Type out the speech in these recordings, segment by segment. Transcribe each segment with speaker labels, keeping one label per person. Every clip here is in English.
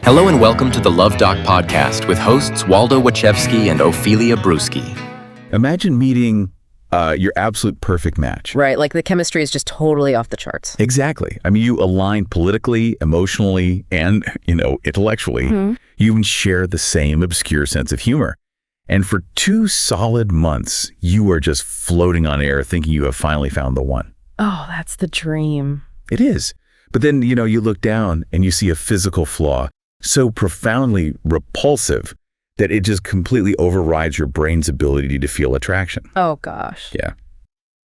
Speaker 1: Hello and welcome to the Luv Doc Podcast with hosts Waldo Wachevski and Ophelia Breuiwski.
Speaker 2: Imagine meeting your absolute perfect match.
Speaker 3: Right, like the chemistry is just totally off the charts.
Speaker 2: Exactly. I mean, you align politically, emotionally, and, intellectually.
Speaker 3: Mm-hmm.
Speaker 2: You even share the same obscure sense of humor. And for 2 solid months, you are just floating on air thinking you have finally found the one.
Speaker 3: Oh, that's the dream.
Speaker 2: It is. But then, you look down and you see a physical flaw so profoundly repulsive that it just completely overrides your brain's ability to feel attraction.
Speaker 3: Oh, gosh.
Speaker 2: Yeah.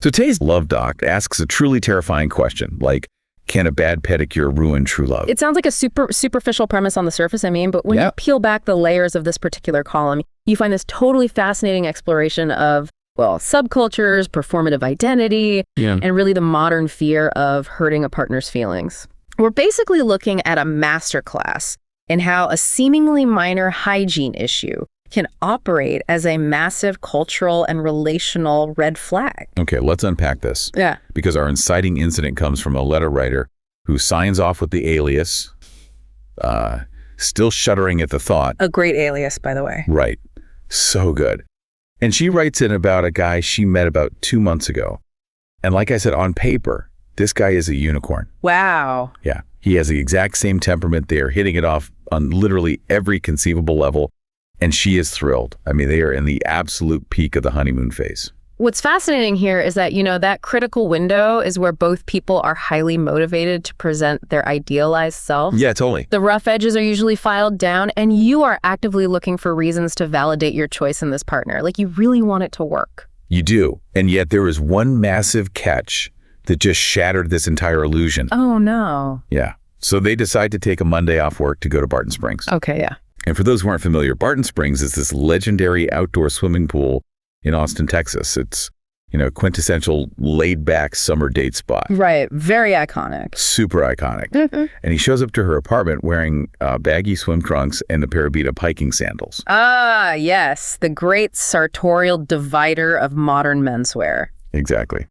Speaker 2: So today's Luv Doc asks a truly terrifying question, like, can a bad pedicure ruin true love?
Speaker 3: It sounds like a superficial premise on the surface, but when you peel back the layers of this particular column, you find this totally fascinating exploration of, subcultures, performative identity, and really the modern fear of hurting a partner's feelings. We're basically looking at a masterclass in how a seemingly minor hygiene issue can operate as a massive cultural and relational red flag.
Speaker 2: Okay, let's unpack this.
Speaker 3: Yeah.
Speaker 2: Because our inciting incident comes from a letter writer who signs off with the alias, still shuddering at the thought.
Speaker 3: A great alias, by the way.
Speaker 2: Right. So good. And she writes in about a guy she met about 2 months ago. And like I said, on paper, this guy is a unicorn.
Speaker 3: Wow.
Speaker 2: Yeah. He has the exact same temperament. They are hitting it off on literally every conceivable level. And she is thrilled. I mean, they are in the absolute peak of the honeymoon phase.
Speaker 3: What's fascinating here is that, that critical window is where both people are highly motivated to present their idealized self.
Speaker 2: Yeah, totally.
Speaker 3: The rough edges are usually filed down, and you are actively looking for reasons to validate your choice in this partner. Like, you really want it to work.
Speaker 2: You do. And yet there is one massive catch that just shattered this entire illusion.
Speaker 3: Oh, no.
Speaker 2: Yeah. So they decide to take a Monday off work to go to Barton Springs.
Speaker 3: Okay, yeah.
Speaker 2: And for those who aren't familiar, Barton Springs is this legendary outdoor swimming pool in Austin, Texas. It's, quintessential laid-back summer date spot.
Speaker 3: Right. Very iconic.
Speaker 2: Super iconic.
Speaker 3: Mm-hmm.
Speaker 2: And he shows up to her apartment wearing baggy swim trunks and a pair of beat-up hiking sandals.
Speaker 3: Ah, yes. The great sartorial divider of modern menswear.
Speaker 2: Exactly.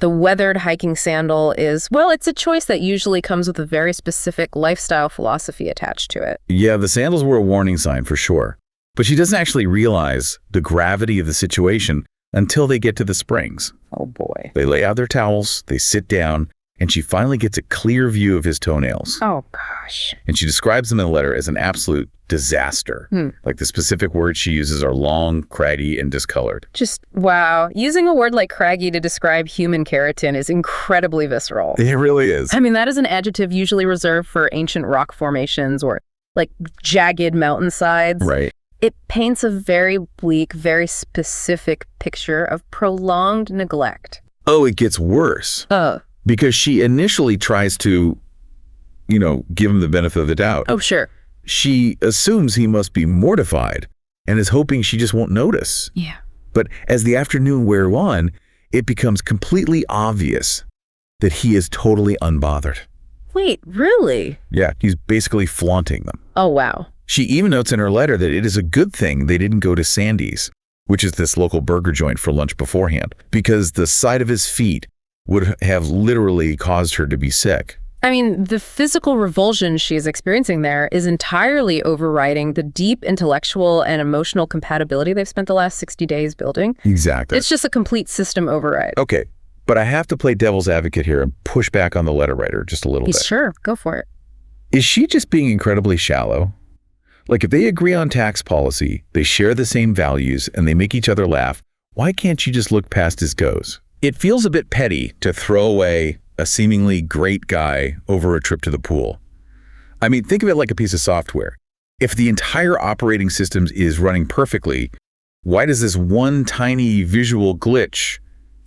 Speaker 3: The weathered hiking sandal is, it's a choice that usually comes with a very specific lifestyle philosophy attached to it.
Speaker 2: Yeah, the sandals were a warning sign for sure. But she doesn't actually realize the gravity of the situation until they get to the springs.
Speaker 3: Oh, boy.
Speaker 2: They lay out their towels, they sit down, and she finally gets a clear view of his toenails.
Speaker 3: Oh, gosh.
Speaker 2: And she describes them in the letter as an absolute disaster. Like the specific words she uses are long, craggy, and discolored.
Speaker 3: Just, wow. Using a word like craggy to describe human keratin is incredibly visceral.
Speaker 2: It really is.
Speaker 3: That is an adjective usually reserved for ancient rock formations or like jagged mountainsides.
Speaker 2: Right.
Speaker 3: It paints a very bleak, very specific picture of prolonged neglect.
Speaker 2: Oh, it gets worse. Because she initially tries to, give him the benefit of the doubt.
Speaker 3: Oh, sure.
Speaker 2: She assumes he must be mortified and is hoping she just won't notice.
Speaker 3: Yeah.
Speaker 2: But as the afternoon wears on, it becomes completely obvious that he is totally unbothered.
Speaker 3: Wait, really?
Speaker 2: Yeah, he's basically flaunting them.
Speaker 3: Oh, wow.
Speaker 2: She even notes in her letter that it is a good thing they didn't go to Sandy's, which is this local burger joint, for lunch beforehand, because the sight of his feet would have literally caused her to be sick.
Speaker 3: The physical revulsion she's experiencing there is entirely overriding the deep intellectual and emotional compatibility they've spent the last 60 days building.
Speaker 2: Exactly.
Speaker 3: It's just a complete system override.
Speaker 2: Okay, but I have to play devil's advocate here and push back on the letter writer just a little bit.
Speaker 3: Sure, go for it.
Speaker 2: Is she just being incredibly shallow? Like, if they agree on tax policy, they share the same values, and they make each other laugh, why can't she just look past his goes? It feels a bit petty to throw away a seemingly great guy over a trip to the pool. Think of it like a piece of software. If the entire operating system is running perfectly, why does this one tiny visual glitch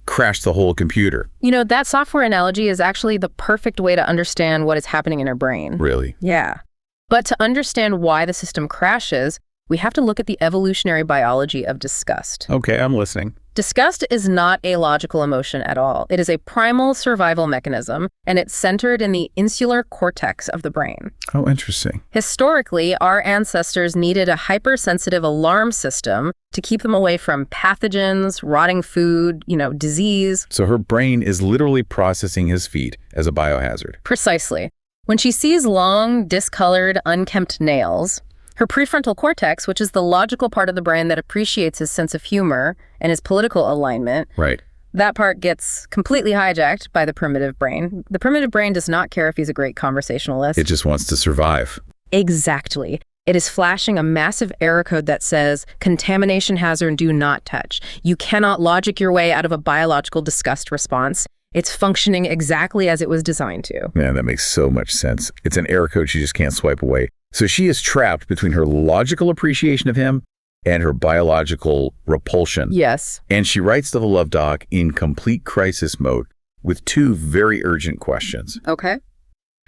Speaker 2: crash the whole computer?
Speaker 3: That software analogy is actually the perfect way to understand what is happening in her brain.
Speaker 2: Really?
Speaker 3: Yeah. But to understand why the system crashes, we have to look at the evolutionary biology of disgust.
Speaker 2: Okay, I'm listening.
Speaker 3: Disgust is not a logical emotion at all. It is a primal survival mechanism, and it's centered in the insular cortex of the brain.
Speaker 2: Oh, interesting.
Speaker 3: Historically, our ancestors needed a hypersensitive alarm system to keep them away from pathogens, rotting food, disease.
Speaker 2: So her brain is literally processing his feet as a biohazard.
Speaker 3: Precisely. When she sees long, discolored, unkempt nails, her prefrontal cortex, which is the logical part of the brain that appreciates his sense of humor and his political alignment,
Speaker 2: right,
Speaker 3: that part gets completely hijacked by the primitive brain. The primitive brain does not care if he's a great conversationalist.
Speaker 2: It just wants to survive.
Speaker 3: Exactly. It is flashing a massive error code that says, contamination hazard, do not touch. You cannot logic your way out of a biological disgust response. It's functioning exactly as it was designed to.
Speaker 2: Man, that makes so much sense. It's an error code she just can't swipe away. So she is trapped between her logical appreciation of him and her biological repulsion.
Speaker 3: Yes.
Speaker 2: And she writes to the Luv Doc in complete crisis mode with two very urgent questions.
Speaker 3: Okay.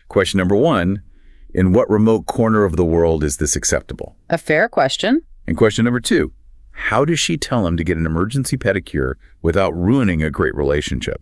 Speaker 2: Question number 1, in what remote corner of the world is this acceptable?
Speaker 3: A fair question.
Speaker 2: And question number 2, how does she tell him to get an emergency pedicure without ruining a great relationship?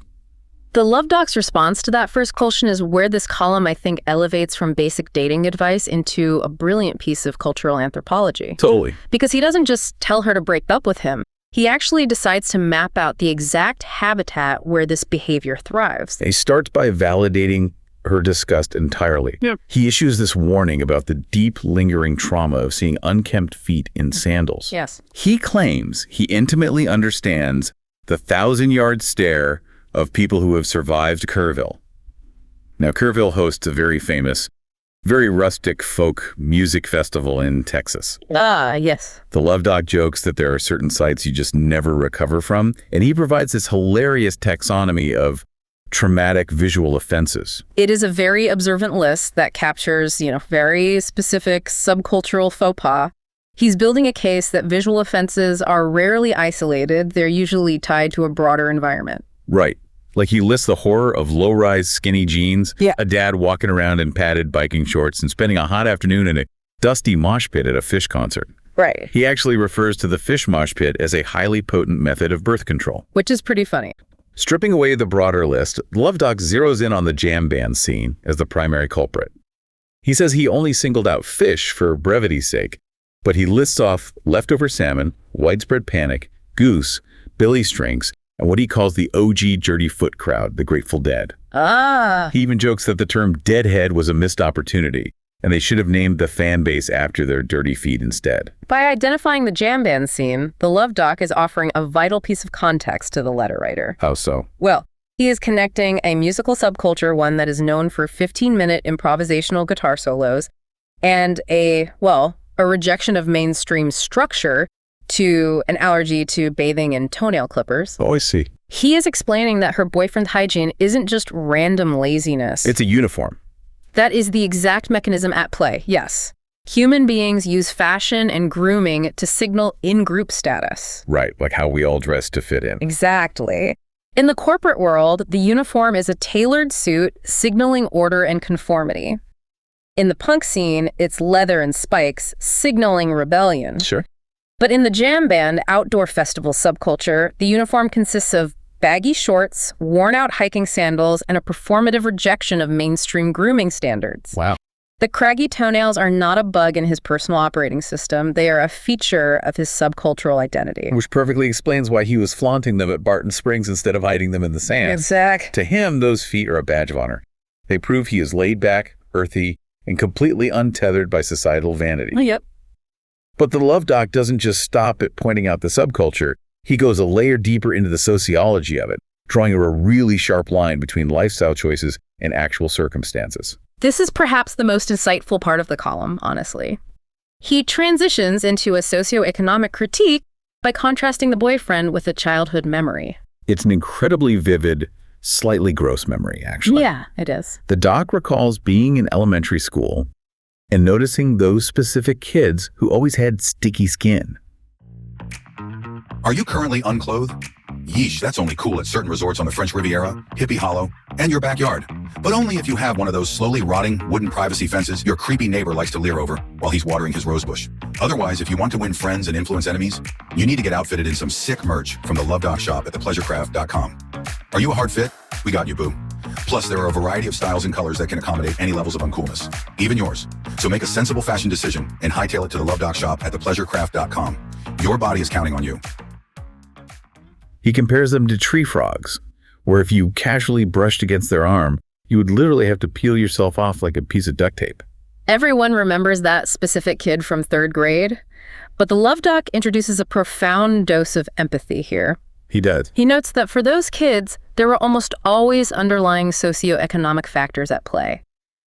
Speaker 3: The Luv Doc's response to that first question is where this column, I think, elevates from basic dating advice into a brilliant piece of cultural anthropology.
Speaker 2: Totally.
Speaker 3: Because he doesn't just tell her to break up with him. He actually decides to map out the exact habitat where this behavior thrives.
Speaker 2: He starts by validating her disgust entirely.
Speaker 3: Yep.
Speaker 2: He issues this warning about the deep, lingering trauma of seeing unkempt feet in sandals.
Speaker 3: Yes.
Speaker 2: He claims he intimately understands the 1,000-yard stare of people who have survived Kerrville. Now, Kerrville hosts a very famous, very rustic folk music festival in Texas.
Speaker 3: Ah, yes.
Speaker 2: The Luv Doc jokes that there are certain sites you just never recover from, and he provides this hilarious taxonomy of traumatic visual offenses.
Speaker 3: It is a very observant list that captures, very specific subcultural faux pas. He's building a case that visual offenses are rarely isolated. They're usually tied to a broader environment.
Speaker 2: Right. Like he lists the horror of low-rise skinny jeans, a dad walking around in padded biking shorts, and spending a hot afternoon in a dusty mosh pit at a Phish concert.
Speaker 3: Right.
Speaker 2: He actually refers to the Phish mosh pit as a highly potent method of birth control.
Speaker 3: Which is pretty funny.
Speaker 2: Stripping away the broader list, Luv Doc zeroes in on the jam band scene as the primary culprit. He says he only singled out Phish for brevity's sake, but he lists off Leftover Salmon, Widespread Panic, Goose, Billy Strings, and what he calls the OG Dirty Foot crowd, the Grateful Dead.
Speaker 3: Ah.
Speaker 2: He even jokes that the term deadhead was a missed opportunity, and they should have named the fan base after their dirty feet instead.
Speaker 3: By identifying the jam band scene, the Luv Doc is offering a vital piece of context to the letter writer.
Speaker 2: How so?
Speaker 3: Well, he is connecting a musical subculture, one that is known for 15-minute improvisational guitar solos, and a rejection of mainstream structure to an allergy to bathing in toenail clippers.
Speaker 2: Oh, I see.
Speaker 3: He is explaining that her boyfriend's hygiene isn't just random laziness.
Speaker 2: It's a uniform.
Speaker 3: That is the exact mechanism at play, yes. Human beings use fashion and grooming to signal in-group status.
Speaker 2: Right, like how we all dress to fit in.
Speaker 3: Exactly. In the corporate world, the uniform is a tailored suit signaling order and conformity. In the punk scene, it's leather and spikes signaling rebellion.
Speaker 2: Sure.
Speaker 3: But in the jam band outdoor festival subculture, the uniform consists of baggy shorts, worn-out hiking sandals, and a performative rejection of mainstream grooming standards.
Speaker 2: Wow.
Speaker 3: The craggy toenails are not a bug in his personal operating system. They are a feature of his subcultural identity.
Speaker 2: Which perfectly explains why he was flaunting them at Barton Springs instead of hiding them in the sand.
Speaker 3: Exact.
Speaker 2: To him, those feet are a badge of honor. They prove he is laid back, earthy, and completely untethered by societal vanity.
Speaker 3: Oh, yep.
Speaker 2: But the Luv Doc doesn't just stop at pointing out the subculture. He goes a layer deeper into the sociology of it, drawing a really sharp line between lifestyle choices and actual circumstances.
Speaker 3: This is perhaps the most insightful part of the column, honestly. He transitions into a socioeconomic critique by contrasting the boyfriend with a childhood memory.
Speaker 2: It's an incredibly vivid, slightly gross memory, actually.
Speaker 3: Yeah, it is.
Speaker 2: The doc recalls being in elementary school and noticing those specific kids who always had sticky skin.
Speaker 4: Are you currently unclothed? Yeesh, that's only cool at certain resorts on the French Riviera, Hippie Hollow, and your backyard. But only if you have one of those slowly rotting wooden privacy fences your creepy neighbor likes to leer over while he's watering his rosebush. Otherwise, if you want to win friends and influence enemies, you need to get outfitted in some sick merch from the Luv Doc shop at thepleasurecraft.com. Are you a hard fit? We got you, boo. Plus, there are a variety of styles and colors that can accommodate any levels of uncoolness, even yours. So make a sensible fashion decision and hightail it to the Luv Doc shop at thepleasurecraft.com. Your body is counting on you.
Speaker 2: He compares them to tree frogs, where if you casually brushed against their arm, You would literally have to peel yourself off like a piece of duct tape.
Speaker 3: Everyone remembers that specific kid from 3rd grade, but the Luv Doc introduces a profound dose of empathy here.
Speaker 2: He does.
Speaker 3: He notes that for those kids, there were almost always underlying socioeconomic factors at play.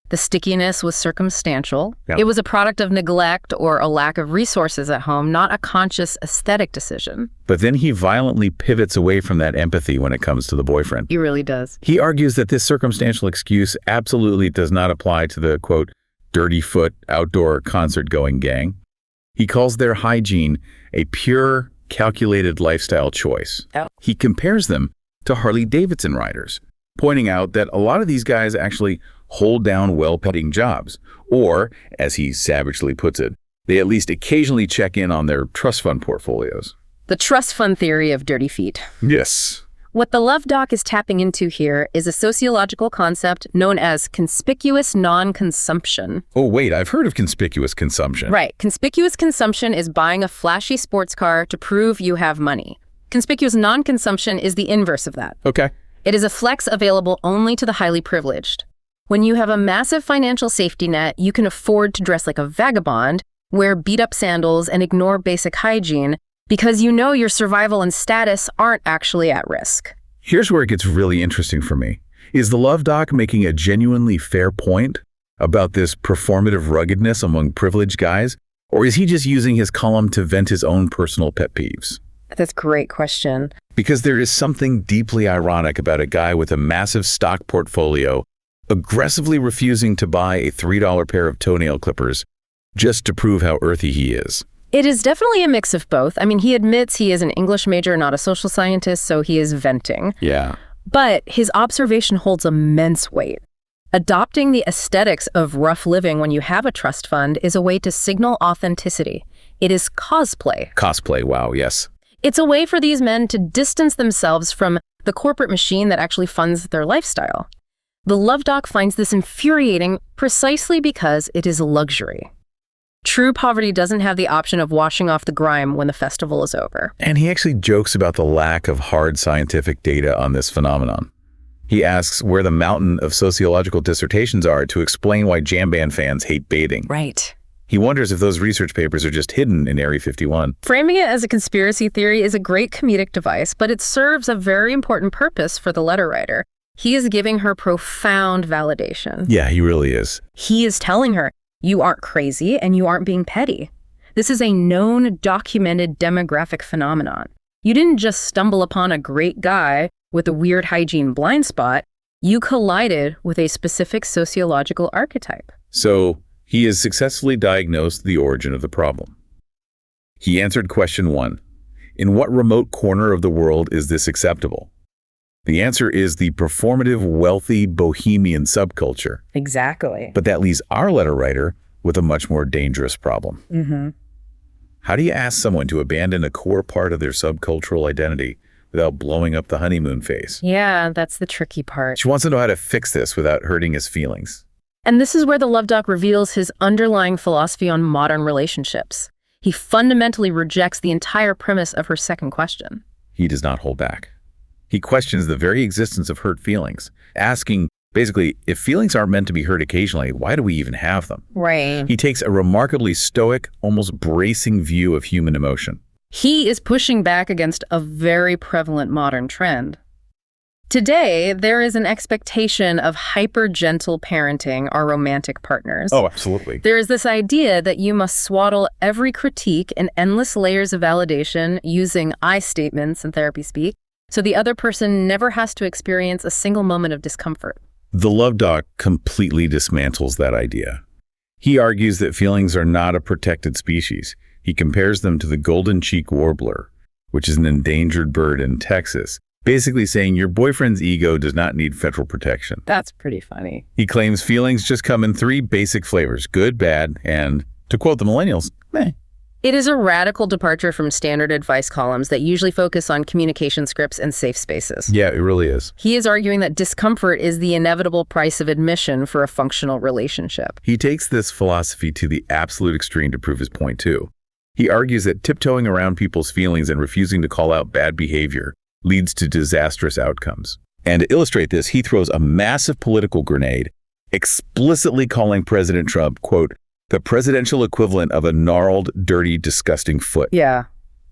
Speaker 3: The stickiness was circumstantial.
Speaker 2: Yep.
Speaker 3: It was a product of neglect or a lack of resources at home, not a conscious aesthetic decision.
Speaker 2: But then he violently pivots away from that empathy when it comes to the boyfriend.
Speaker 3: He really does.
Speaker 2: He argues that this circumstantial excuse absolutely does not apply to the, quote, dirty foot outdoor concert-going gang. He calls their hygiene a pure, calculated lifestyle choice.
Speaker 3: Oh.
Speaker 2: He compares them to Harley-Davidson riders, pointing out that a lot of these guys actually hold down well-paying jobs, or, as he savagely puts it, they at least occasionally check in on their trust fund portfolios.
Speaker 3: The trust fund theory of dirty feet.
Speaker 2: Yes.
Speaker 3: What the Luv Doc is tapping into here is a sociological concept known as conspicuous non-consumption.
Speaker 2: Oh, wait, I've heard of conspicuous consumption.
Speaker 3: Right. Conspicuous consumption is buying a flashy sports car to prove you have money. Conspicuous non-consumption is the inverse of that.
Speaker 2: Okay.
Speaker 3: It is a flex available only to the highly privileged. When you have a massive financial safety net, you can afford to dress like a vagabond, wear beat-up sandals, and ignore basic hygiene, because you know your survival and status aren't actually at risk.
Speaker 2: Here's where it gets really interesting for me. Is the Luv Doc making a genuinely fair point about this performative ruggedness among privileged guys, or is he just using his column to vent his own personal pet peeves?
Speaker 3: That's a great question.
Speaker 2: Because there is something deeply ironic about a guy with a massive stock portfolio aggressively refusing to buy a $3 pair of toenail clippers just to prove how earthy he is.
Speaker 3: It is definitely a mix of both. I mean, he admits he is an English major, not a social scientist, so he is venting.
Speaker 2: Yeah.
Speaker 3: But his observation holds immense weight. Adopting the aesthetics of rough living when you have a trust fund is a way to signal authenticity. It is cosplay.
Speaker 2: Cosplay, wow, yes.
Speaker 3: It's a way for these men to distance themselves from the corporate machine that actually funds their lifestyle. The Luv Doc finds this infuriating precisely because it is luxury. True poverty doesn't have the option of washing off the grime when the festival is over.
Speaker 2: And he actually jokes about the lack of hard scientific data on this phenomenon. He asks where the mountain of sociological dissertations are to explain why jam band fans hate bathing.
Speaker 3: Right.
Speaker 2: He wonders if those research papers are just hidden in Area 51.
Speaker 3: Framing it as a conspiracy theory is a great comedic device, but it serves a very important purpose for the letter writer. He is giving her profound validation.
Speaker 2: Yeah, he really is.
Speaker 3: He is telling her, you aren't crazy and you aren't being petty. This is a known, documented demographic phenomenon. You didn't just stumble upon a great guy with a weird hygiene blind spot. You collided with a specific sociological archetype.
Speaker 2: So he has successfully diagnosed the origin of the problem. He answered question 1. In what remote corner of the world is this acceptable? The answer is the performative, wealthy, bohemian subculture.
Speaker 3: Exactly.
Speaker 2: But that leaves our letter writer with a much more dangerous problem.
Speaker 3: Mm-hmm.
Speaker 2: How do you ask someone to abandon a core part of their subcultural identity without blowing up the honeymoon phase?
Speaker 3: Yeah, that's the tricky part.
Speaker 2: She wants to know how to fix this without hurting his feelings.
Speaker 3: And this is where the Luv Doc reveals his underlying philosophy on modern relationships. He fundamentally rejects the entire premise of her second question.
Speaker 2: He does not hold back. He questions the very existence of hurt feelings, asking, basically, if feelings aren't meant to be hurt occasionally, why do we even have them?
Speaker 3: Right.
Speaker 2: He takes a remarkably stoic, almost bracing view of human emotion.
Speaker 3: He is pushing back against a very prevalent modern trend. Today, there is an expectation of hyper-gentle parenting our romantic partners.
Speaker 2: Oh, absolutely.
Speaker 3: There is this idea that you must swaddle every critique in endless layers of validation using I statements in therapy speak, so the other person never has to experience a single moment of discomfort.
Speaker 2: The Luv Doc completely dismantles that idea. He argues that feelings are not a protected species. He compares them to the golden cheek warbler, which is an endangered bird in Texas, basically saying your boyfriend's ego does not need federal protection.
Speaker 3: That's pretty funny.
Speaker 2: He claims feelings just come in 3 basic flavors, good, bad, and, to quote the millennials, meh.
Speaker 3: It is a radical departure from standard advice columns that usually focus on communication scripts and safe spaces.
Speaker 2: Yeah, it really is.
Speaker 3: He is arguing that discomfort is the inevitable price of admission for a functional relationship.
Speaker 2: He takes this philosophy to the absolute extreme to prove his point, too. He argues that tiptoeing around people's feelings and refusing to call out bad behavior leads to disastrous outcomes. And to illustrate this, he throws a massive political grenade, explicitly calling President Trump, quote, the presidential equivalent of a gnarled, dirty, disgusting foot.
Speaker 3: Yeah.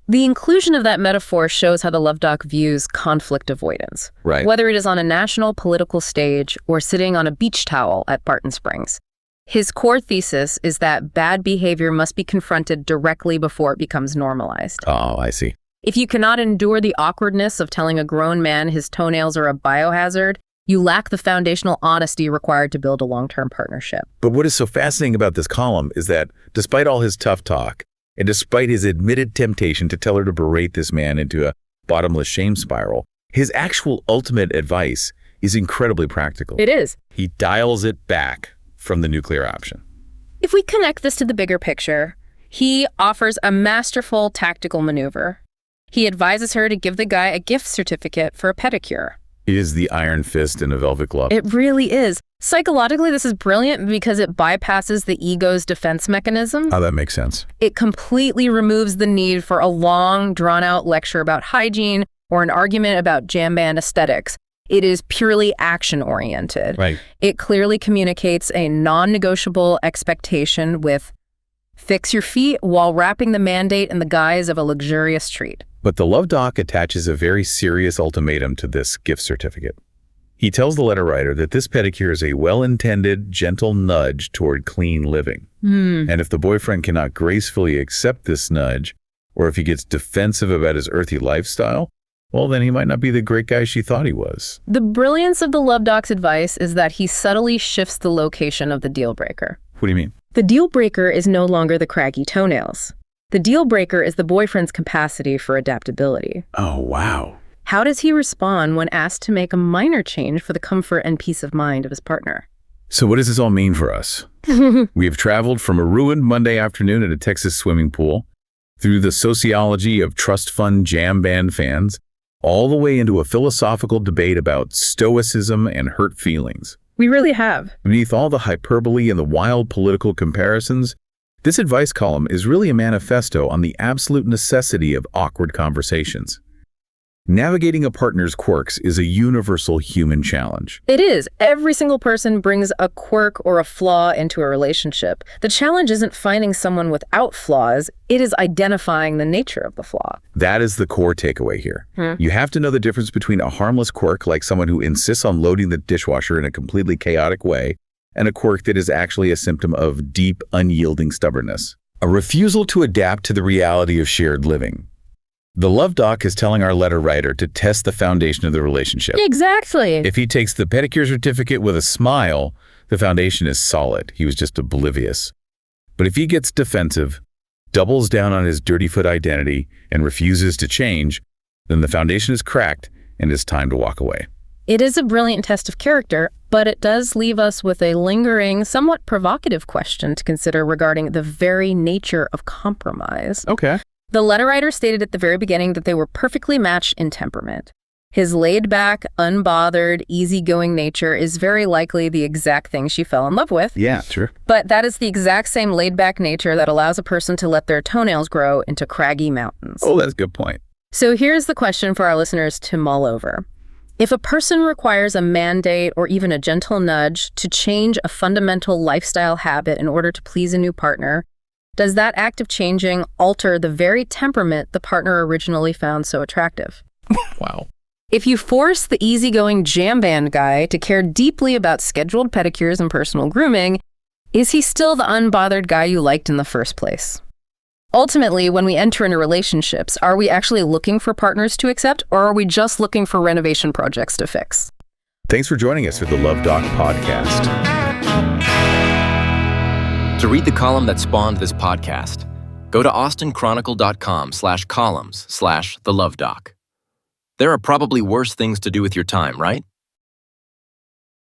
Speaker 3: The inclusion of that metaphor shows how the Luv Doc views conflict avoidance.
Speaker 2: Right.
Speaker 3: Whether it is on a national political stage or sitting on a beach towel at Barton Springs. His core thesis is that bad behavior must be confronted directly before it becomes normalized.
Speaker 2: Oh, I see.
Speaker 3: If you cannot endure the awkwardness of telling a grown man his toenails are a biohazard, you lack the foundational honesty required to build a long-term partnership.
Speaker 2: But what is so fascinating about this column is that despite all his tough talk, and despite his admitted temptation to tell her to berate this man into a bottomless shame spiral, his actual ultimate advice is incredibly practical.
Speaker 3: It is.
Speaker 2: He dials it back from the nuclear option.
Speaker 3: If we connect this to the bigger picture, he offers a masterful tactical maneuver. He advises her to give the guy a gift certificate for a pedicure.
Speaker 2: It is the iron fist in a velvet glove.
Speaker 3: It really is. Psychologically, this is brilliant because it bypasses the ego's defense mechanism.
Speaker 2: Oh, that makes sense.
Speaker 3: It completely removes the need for a long, drawn-out lecture about hygiene or an argument about jam band aesthetics. It is purely action-oriented.
Speaker 2: Right.
Speaker 3: It clearly communicates a non-negotiable expectation with fix your feet while wrapping the mandate in the guise of a luxurious treat.
Speaker 2: But the Luv Doc attaches a very serious ultimatum to this gift certificate. He tells the letter writer that this pedicure is a well-intended, gentle nudge toward clean living. And if the boyfriend cannot gracefully accept this nudge, or if he gets defensive about his earthy lifestyle, well, then he might not be the great guy she thought he was.
Speaker 3: The brilliance of the Luv Doc's advice is that he subtly shifts the location of the deal breaker.
Speaker 2: What do you mean?
Speaker 3: The deal breaker is no longer the craggy toenails. The deal breaker is the boyfriend's capacity for adaptability.
Speaker 2: Oh, wow.
Speaker 3: How does he respond when asked to make a minor change for the comfort and peace of mind of his partner?
Speaker 2: So what does this all mean for us? We have traveled from a ruined Monday afternoon at a Texas swimming pool, through the sociology of trust fund jam band fans, all the way into a philosophical debate about stoicism and hurt feelings.
Speaker 3: We really have.
Speaker 2: Beneath all the hyperbole and the wild political comparisons, this advice column is really a manifesto on the absolute necessity of awkward conversations. Navigating a partner's quirks is a universal human challenge.
Speaker 3: It is. Every single person brings a quirk or a flaw into a relationship. The challenge isn't finding someone without flaws, it is identifying the nature of the flaw.
Speaker 2: That is the core takeaway here. You have to know the difference between a harmless quirk, like someone who insists on loading the dishwasher in a completely chaotic way, and a quirk that is actually a symptom of deep, unyielding stubbornness. A refusal to adapt to the reality of shared living. The Luv Doc is telling our letter writer to test the foundation of the relationship.
Speaker 3: Exactly.
Speaker 2: If he takes the pedicure certificate with a smile, the foundation is solid. He was just oblivious. But if he gets defensive, doubles down on his dirty foot identity, and refuses to change, then the foundation is cracked and it's time to walk away.
Speaker 3: It is a brilliant test of character, but it does leave us with a lingering, somewhat provocative question to consider regarding the very nature of compromise.
Speaker 2: Okay.
Speaker 3: The letter writer stated at the very beginning that they were perfectly matched in temperament. His laid-back, unbothered, easygoing nature is very likely the exact thing she fell in love with.
Speaker 2: Yeah, sure.
Speaker 3: But that is the exact same laid-back nature that allows a person to let their toenails grow into craggy mountains.
Speaker 2: Oh, that's a good point.
Speaker 3: So here's the question for our listeners to mull over. If a person requires a mandate or even a gentle nudge to change a fundamental lifestyle habit in order to please a new partner, does that act of changing alter the very temperament the partner originally found so attractive?
Speaker 2: Wow.
Speaker 3: If you force the easygoing jam band guy to care deeply about scheduled pedicures and personal grooming, is he still the unbothered guy you liked in the first place? Ultimately, when we enter into relationships, are we actually looking for partners to accept, or are we just looking for renovation projects to fix?
Speaker 2: Thanks for joining us for the Luv Doc Podcast.
Speaker 1: To read the column that spawned this podcast, go to austinchronicle.com/columns/the Luv Doc. There are probably worse things to do with your time, right?